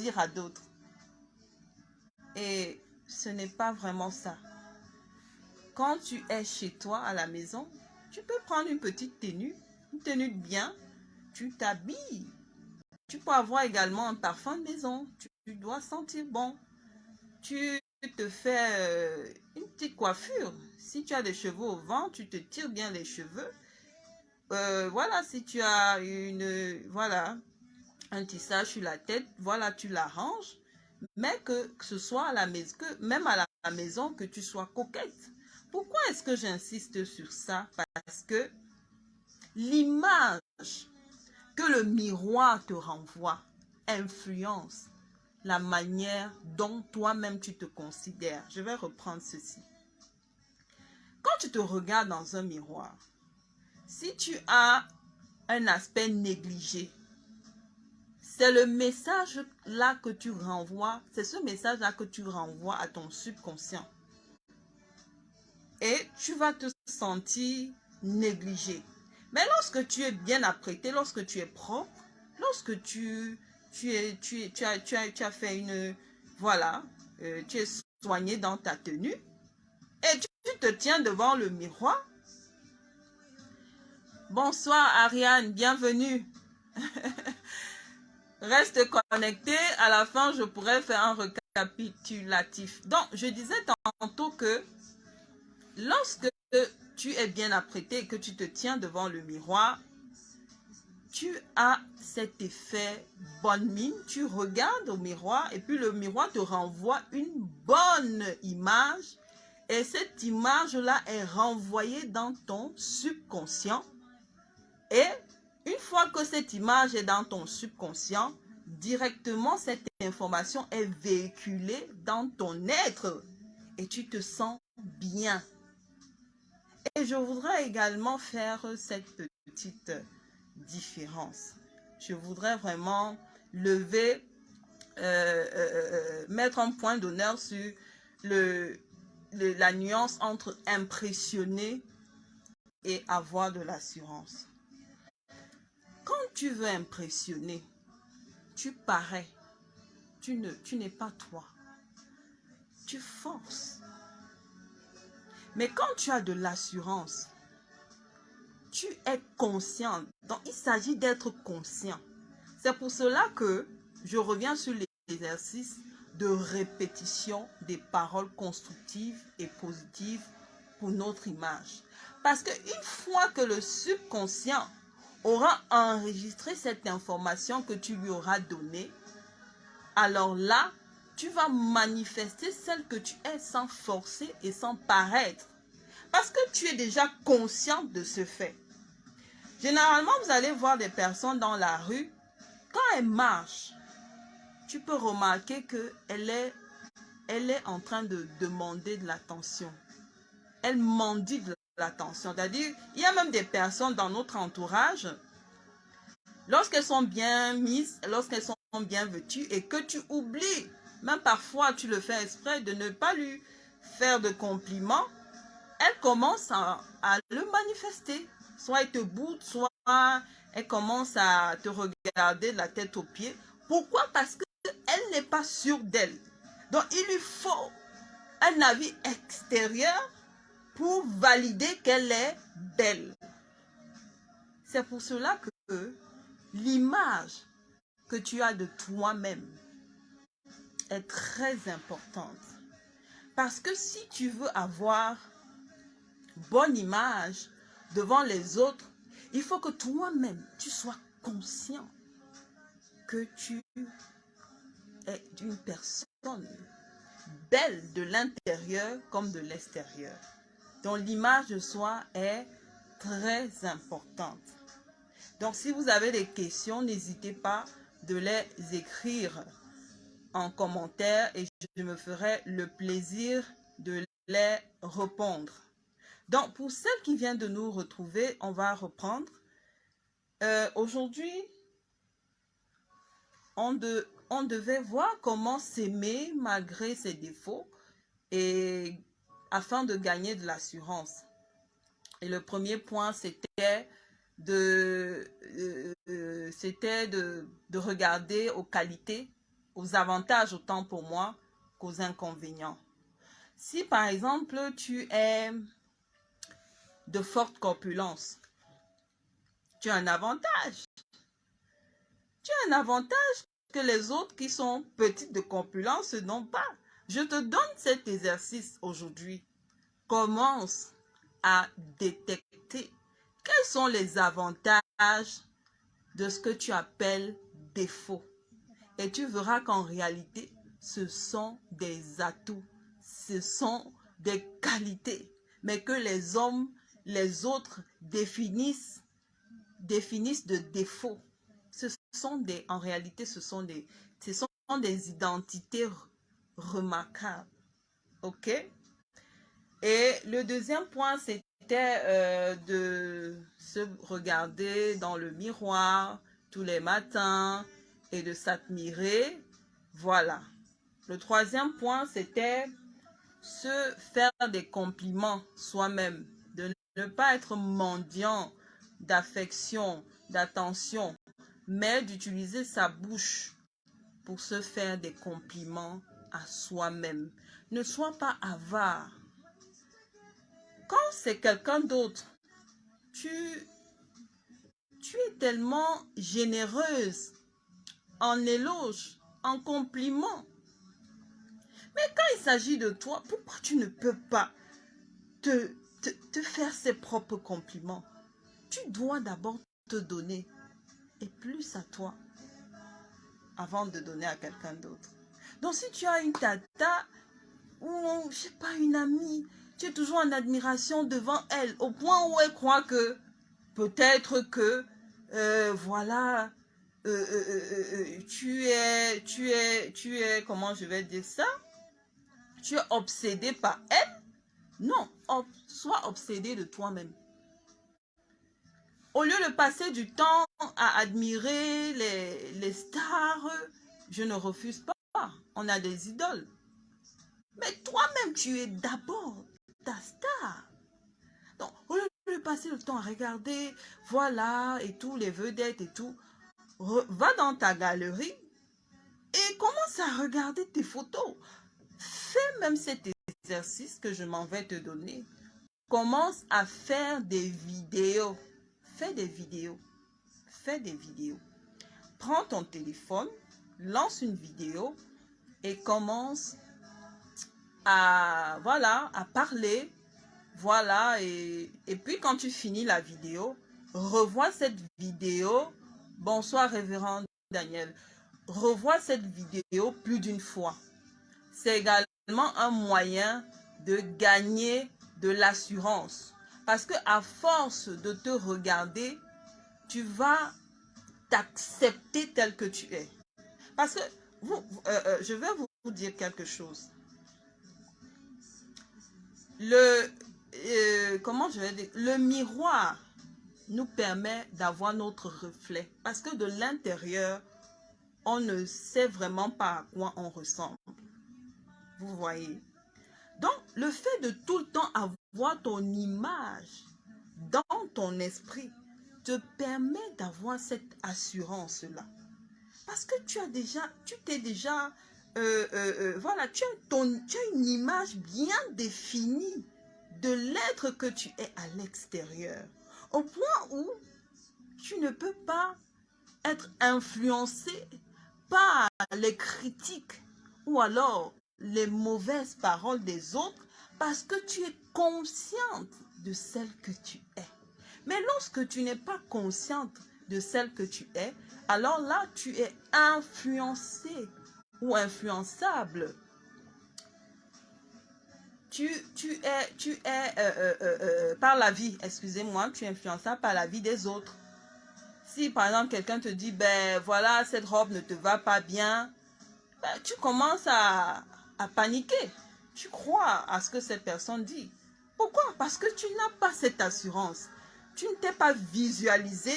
plaisir à d'autres. Et ce n'est pas vraiment ça. Quand tu es chez toi à la maison, tu peux prendre une petite tenue, une tenue de bien, tu t'habilles. Tu peux avoir également un parfum de maison, tu dois sentir bon. Tu te fais une petite coiffure. Si tu as des cheveux au vent, tu te tires bien les cheveux. Voilà, si tu as voilà, un tissage sur la tête, voilà, tu l'arranges. Mais que ce soit à la maison, même à la maison, que tu sois coquette. Pourquoi est-ce que j'insiste sur ça? Parce que l'image que le miroir te renvoie influence la manière dont toi-même tu te considères. Je vais reprendre ceci. Quand tu te regardes dans un miroir, si tu as un aspect négligé, c'est le message là que tu renvoies, c'est ce message là que tu renvoies à ton subconscient. Et tu vas te sentir négligé. Mais lorsque tu es bien apprêté, lorsque tu es propre, lorsque tu as fait une, voilà, tu es soigné dans ta tenue, et tu te tiens devant le miroir. Bonsoir Ariane, bienvenue. Reste connecté, à la fin je pourrais faire un récapitulatif. Donc je disais tantôt que lorsque tu es bien apprêté et que tu te tiens devant le miroir, tu as cet effet bonne mine, tu regardes au miroir et puis le miroir te renvoie une bonne image et cette image-là est renvoyée dans ton subconscient et une fois que cette image est dans ton subconscient, directement cette information est véhiculée dans ton être et tu te sens bien. Et je voudrais également faire cette petite différence. Je voudrais vraiment lever, mettre un point d'honneur sur la nuance entre impressionner et avoir de l'assurance. Quand tu veux impressionner, tu parais, tu n'es pas toi. Tu forces. Mais quand tu as de l'assurance, tu es conscient. Donc, il s'agit d'être conscient. C'est pour cela que je reviens sur l'exercice de répétition des paroles constructives et positives pour notre image. Parce qu'une fois que le subconscient aura enregistré cette information que tu lui auras donnée, alors là, tu vas manifester celle que tu es sans forcer et sans paraître. Parce que tu es déjà conscient de ce fait. Généralement, vous allez voir des personnes dans la rue, quand elles marchent, tu peux remarquer qu'elle est en train de demander de l'attention. Elle mendie de l'attention. C'est-à-dire, il y a même des personnes dans notre entourage, lorsqu'elles sont bien mises, lorsqu'elles sont bien vêtues et que tu oublies, même parfois tu le fais exprès de ne pas lui faire de compliments, elle commence à le manifester. Soit elle te boude, soit elle commence à te regarder de la tête aux pieds. Pourquoi? Parce qu'elle n'est pas sûre d'elle. Donc il lui faut un avis extérieur pour valider qu'elle est belle. C'est pour cela que l'image que tu as de toi-même est très importante. Parce que si tu veux avoir bonne image devant les autres, il faut que toi-même, tu sois conscient que tu es une personne belle de l'intérieur comme de l'extérieur. Donc l'image de soi est très importante. Donc si vous avez des questions, n'hésitez pas de les écrire en commentaire et je me ferai le plaisir de les répondre. Donc, pour celles qui viennent de nous retrouver, on va reprendre. Aujourd'hui, on devait voir comment s'aimer malgré ses défauts et afin de gagner de l'assurance. Et le premier point, c'était de regarder aux qualités aux avantages autant pour moi qu'aux inconvénients. Si par exemple, tu es de forte corpulence, tu as un avantage. Tu as un avantage que les autres qui sont petites de corpulence n'ont pas. Je te donne cet exercice aujourd'hui. Commence à détecter quels sont les avantages de ce que tu appelles défauts. Et tu verras qu'en réalité, ce sont des atouts, ce sont des qualités, mais que les hommes, les autres définissent de défauts. En réalité, ce sont des identités remarquables. OK? Et le deuxième point, c'était de se regarder dans le miroir tous les matins et de s'admirer. Voilà. Le troisième point, c'était se faire des compliments soi-même, de ne pas être mendiant d'affection, d'attention, mais d'utiliser sa bouche pour se faire des compliments à soi-même. Ne sois pas avare. Quand c'est quelqu'un d'autre, tu es tellement généreuse en éloges, en compliments. Mais quand il s'agit de toi, pourquoi tu ne peux pas te faire ses propres compliments? Tu dois d'abord te donner et plus à toi avant de donner à quelqu'un d'autre. Donc si tu as une tata ou je sais pas, une amie, tu es toujours en admiration devant elle au point où elle croit que peut-être que voilà, tu es, comment je vais dire ça? Tu es obsédé par elle. Non, sois obsédé de toi-même. Au lieu de passer du temps à admirer les stars, je ne refuse pas. On a des idoles. Mais toi-même, tu es d'abord ta star. Donc, au lieu de passer le temps à regarder, voilà, et tout, les vedettes et tout, va dans ta galerie et commence à regarder tes photos. Fais même cet exercice que je m'en vais te donner. Commence à faire des vidéos. Fais des vidéos. Fais des vidéos. Prends ton téléphone, lance une vidéo et commence à, voilà, à parler. Voilà, et puis quand tu finis la vidéo, revois cette vidéo. Bonsoir, révérend Daniel. Revois cette vidéo plus d'une fois. C'est également un moyen de gagner de l'assurance. Parce que à force de te regarder, tu vas t'accepter tel que tu es. Parce que je vais vous dire quelque chose. Comment je vais dire, le miroir nous permet d'avoir notre reflet. Parce que de l'intérieur, on ne sait vraiment pas à quoi on ressemble. Vous voyez? Donc, le fait de tout le temps avoir ton image dans ton esprit te permet d'avoir cette assurance-là. Parce que tu t'es déjà, voilà, tu as une image bien définie de l'être que tu es à l'extérieur. Au point où tu ne peux pas être influencé par les critiques ou alors les mauvaises paroles des autres parce que tu es consciente de celle que tu es. Mais lorsque tu n'es pas consciente de celle que tu es, alors là, tu es influencé ou influençable. Tu es par la vie, excusez-moi, tu es influençable par la vie des autres. Si par exemple quelqu'un te dit, ben voilà, cette robe ne te va pas bien, ben, tu commences à paniquer. Tu crois à ce que cette personne dit. Pourquoi? Parce que tu n'as pas cette assurance. Tu ne t'es pas visualisé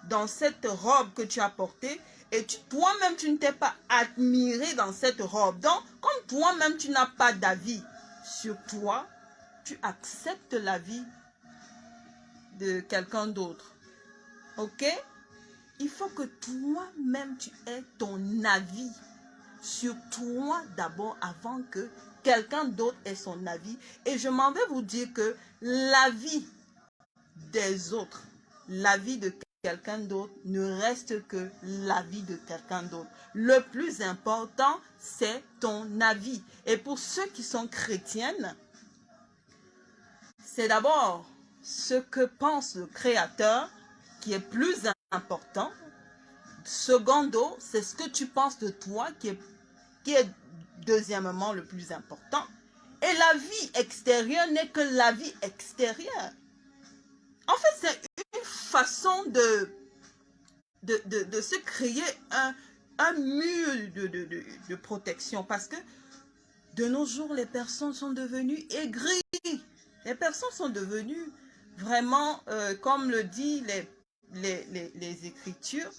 dans cette robe que tu as portée et toi-même tu ne t'es pas admiré dans cette robe. Donc, comme toi-même tu n'as pas d'avis sur toi, tu acceptes l'avis de quelqu'un d'autre. Ok? Il faut que toi-même tu aies ton avis. sur toi d'abord avant que quelqu'un d'autre ait son avis. Et je m'en vais vous dire que l'avis des autres, l'avis de quelqu'un d'autre ne reste que l'avis de quelqu'un d'autre. Le plus important, c'est ton avis. Et pour ceux qui sont chrétiennes, c'est d'abord ce que pense le Créateur qui est plus important. Secondo, c'est ce que tu penses de toi qui est deuxièmement le plus important. Et la vie extérieure n'est que la vie extérieure. En fait, c'est une façon de se créer un mur de protection. Parce que de nos jours, les personnes sont devenues aigries. Les personnes sont devenues vraiment, comme le dit les Écritures,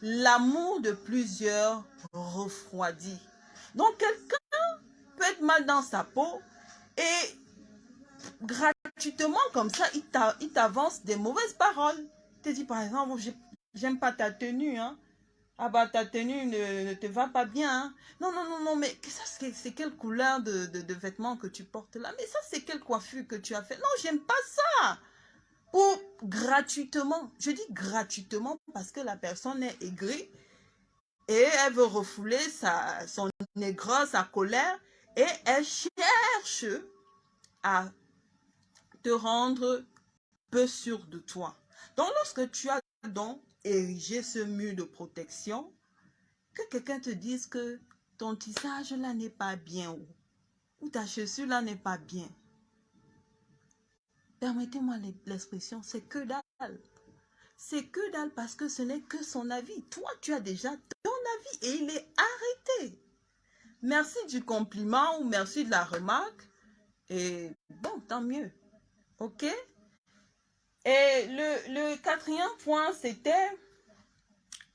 l'amour de plusieurs refroidit. Donc, quelqu'un peut être mal dans sa peau et gratuitement, comme ça, il t'avance des mauvaises paroles. Il te dit, par exemple, j'aime pas ta tenue, hein. Ah bah, ta tenue ne te va pas bien, hein. Non, non, non, non, mais ça, c'est quelle couleur de vêtements que tu portes là? Mais ça, c'est quelle coiffure que tu as fait? Non, j'aime pas ça. Ou gratuitement. Je dis gratuitement parce que la personne est aigrie et elle veut refouler son aigreur, sa colère, et elle cherche à te rendre peu sûr de toi. Donc, lorsque tu as donc érigé ce mur de protection, que quelqu'un te dise que ton tissage là n'est pas bien ou ta chaussure là n'est pas bien, permettez-moi l'expression, c'est que dalle. C'est que dalle parce que ce n'est que son avis. Toi, tu as déjà ton avis et il est arrêté. Merci du compliment ou merci de la remarque. Et bon, tant mieux. OK? Et le quatrième point, c'était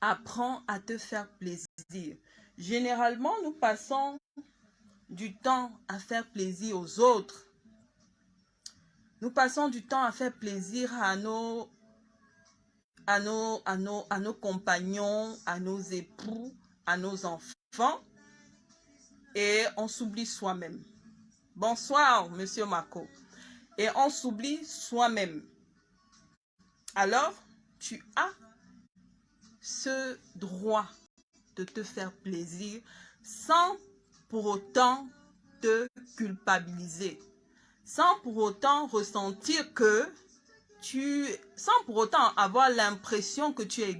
apprends à te faire plaisir. Généralement, nous passons du temps à faire plaisir aux autres. Nous passons du temps à faire plaisir à nos compagnons, à nos époux, à nos enfants. Et on s'oublie soi-même. Bonsoir, Monsieur Marco. Et on s'oublie soi-même. Alors, tu as ce droit de te faire plaisir sans pour autant te culpabiliser, sans pour autant ressentir que sans pour autant avoir l'impression que tu es